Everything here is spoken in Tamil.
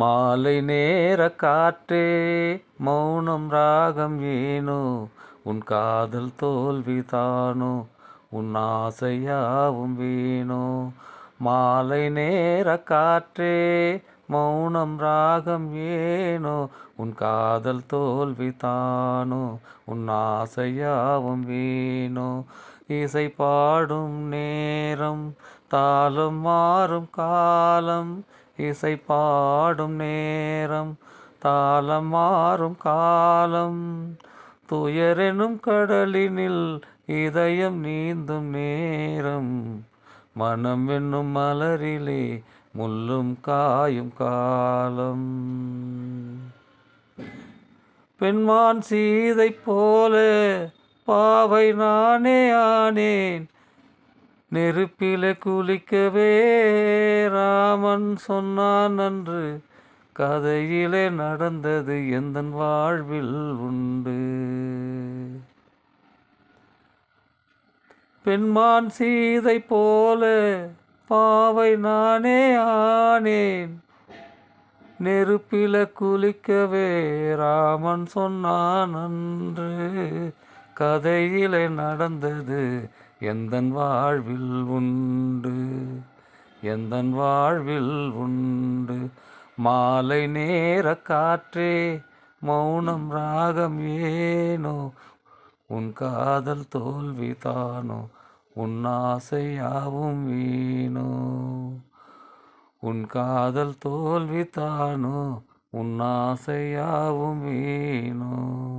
மாலை நேர காற்றே மௌனம் ராகம் ஏனோ உன் காதல் தோல்விதானோ உன் ஆசையாவும் வீணோ. மாலை நேர காற்றே மௌனம் ராகம் ஏனோ உன் காதல் தோல்விதானோ உன் ஆசையாவும் வீணோ. இசை பாடும் நேரம் தாளம் மாறும் காலம், இசை பாடும் நேரம் தாளம் மாறும் காலம். துயரெனும் கடலினில் இதயம் நீந்தும் நேரம், மனம் என்னும் மலரிலே முள்ளும் காயும் காலம். பெண்மான் சீதை போல பாவை நானே ஆனேன், நெருப்பிலே குளிக்கவே ராமன் சொன்னான் அன்று. கதையிலே நடந்தது எந்தன் வாழ்வில் உண்டு. பெண்மான் சீதை போல பாவை நானே ஆனேன், நெருப்பில குளிக்கவே ராமன் சொன்னான் அன்று. கதையிலே நடந்தது எந்தன் வாழ்வில் உண்டு, எந்தன் வாழ்வில் உண்டு. மாலை நேர காற்றே மௌனம் ராகம் ஏனோ உன் காதல் தோல்விதானோ உன் ஆசையாவும் வீணோ. உன் காதல் தோல்விதானோ உன் ஆசையாவும் வீணோ.